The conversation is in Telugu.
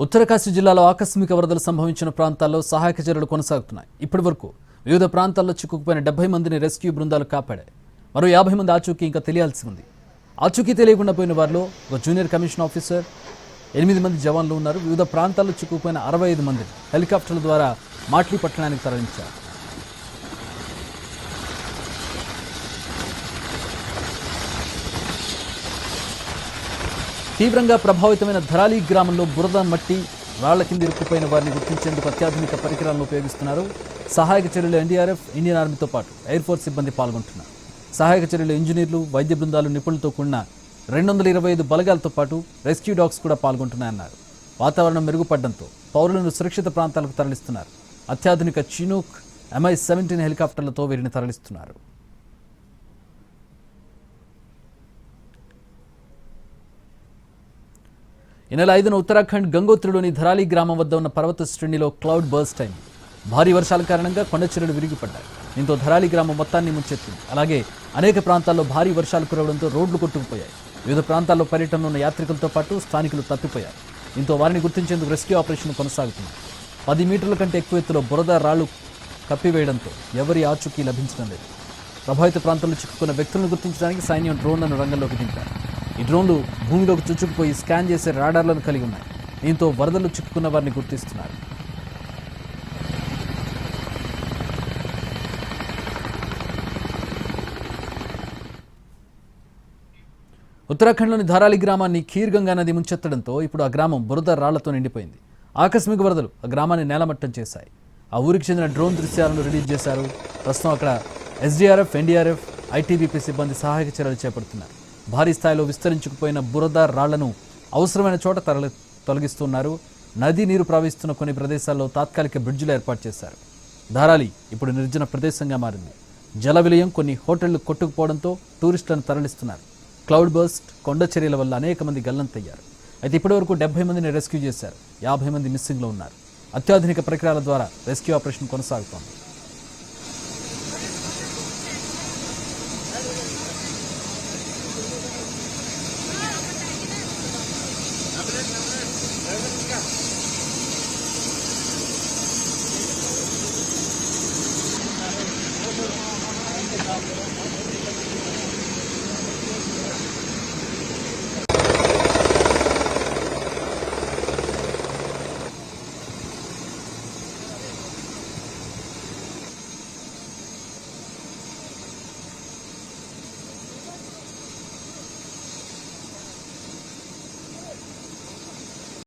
ఉత్తరకాశీ జిల్లాలో ఆకస్మిక వరదలు సంభవించిన ప్రాంతాల్లో సహాయక చర్యలు కొనసాగుతున్నాయి. ఇప్పటి వరకు వివిధ ప్రాంతాల్లో చిక్కుకుపోయిన 70 మందిని రెస్క్యూ బృందాలు కాపాడాయి. మరో 50 మంది ఆచూకీ ఇంకా తెలియాల్సి ఉంది. ఆచూకీ తెలియకుండా పోయిన వారిలో ఒక జూనియర్ కమిషన్ ఆఫీసర్, 8 మంది జవాన్లు ఉన్నారు. వివిధ ప్రాంతాల్లో చిక్కుకుపోయిన 65 మందిని హెలికాప్టర్ల ద్వారా మాట్లీ పట్టణానికి తరలించారు. తీవ్రంగా ప్రభావితమైన ధరాలి గ్రామంలో బురద, మట్టి, రాళ్ల కింద ఇరుక్కుపోయిన వారిని గుర్తించేందుకు అత్యాధునిక పరికరాలను ఉపయోగిస్తున్నారు. సహాయక చర్యలు ఎన్డీఆర్ఎఫ్, ఇండియన్ ఆర్మీతో పాటు ఎయిర్ ఫోర్స్ సిబ్బంది పాల్గొంటున్నారు. సహాయక చర్యలు ఇంజనీర్లు, వైద్య బృందాలు, నిపుణులతో కూడిన 225 బలగాలతో పాటు రెస్క్యూ డాగ్స్ కూడా పాల్గొంటున్నాయన్నారు. వాతావరణం మెరుగుపడడంతో పౌరులను సురక్షిత ప్రాంతాలకు తరలిస్తున్నారు. అత్యాధునిక చినూక్ MI-17 హెలికాప్టర్లతో వీరిని తరలిస్తున్నారు. ఈ నెల 5న ఉత్తరాఖండ్ గంగోత్రిలోని ధరాలి గ్రామం వద్ద ఉన్న పర్వత శ్రేణిలో క్లౌడ్ బర్స్ట్ అయింది. భారీ వర్షాల కారణంగా కొండ చర్యలు విరిగిపడ్డాయి. దీంతో ధరాలి గ్రామం మొత్తాన్ని ముంచెత్తింది. అలాగే అనేక ప్రాంతాల్లో భారీ వర్షాలు కురవడంతో రోడ్లు కొట్టుకుపోయాయి. వివిధ ప్రాంతాల్లో పర్యటనలో ఉన్న యాత్రికులతో పాటు స్థానికులు తప్పిపోయారు. దీంతో వారిని గుర్తించేందుకు రెస్క్యూ ఆపరేషన్ కొనసాగుతుంది. 10 మీటర్ల కంటే ఎక్కువ ఎత్తులో బురద, రాళ్లు కప్పివేయడంతో ఎవరి ఆచూకీ లభించడం లేదు. ప్రభావిత ప్రాంతాల్లో చిక్కుకున్న వ్యక్తులను గుర్తించడానికి సైన్యం డ్రోన్లను రంగంలోకి దింపారు. ఈ డ్రోన్లు భూమిలోకి చుచ్చుకుపోయి స్కాన్ చేసే రాడార్లను కలిగి ఉన్నాయి. దీంతో వరదలు చిక్కుకున్న వారిని గుర్తిస్తున్నారు. ఉత్తరాఖండ్లోని ధారాలి గ్రామాన్ని ఖీర్ గంగా నది ముంచెత్తడంతో ఇప్పుడు ఆ గ్రామం బురద, రాళ్లతో నిండిపోయింది. ఆకస్మిక వరదలు ఆ గ్రామాన్ని నేలమట్టం చేశాయి. ఆ ఊరికి చెందిన డ్రోన్ దృశ్యాలను రిలీజ్ చేశారు. ప్రస్తుతం అక్కడ SDRF, NDRF, ITBP సిబ్బంది సహాయక చర్యలు చేపడుతున్నారు. భారీ స్థాయిలో విస్తరించుకుపోయిన బురద, రాళ్లను అవసరమైన చోట తొలగిస్తున్నారు. నదీ నీరు ప్రవహిస్తున్న కొన్ని ప్రదేశాల్లో తాత్కాలిక బ్రిడ్జిలు ఏర్పాటు చేశారు. ధారాలి ఇప్పుడు నిర్జన ప్రదేశంగా మారింది. జల విలయం, కొన్ని హోటళ్లు కొట్టుకుపోవడంతో టూరిస్టులను తరలిస్తున్నారు. క్లౌడ్ బర్స్ట్, కొండ చర్యల వల్ల అనేక మంది గల్లంతయ్యారు. అయితే ఇప్పటివరకు 70 మందిని రెస్క్యూ చేశారు. 50 మంది మిస్సింగ్లో ఉన్నారు. అత్యాధునిక పరికరాల ద్వారా రెస్క్యూ ఆపరేషన్ కొనసాగుతోంది.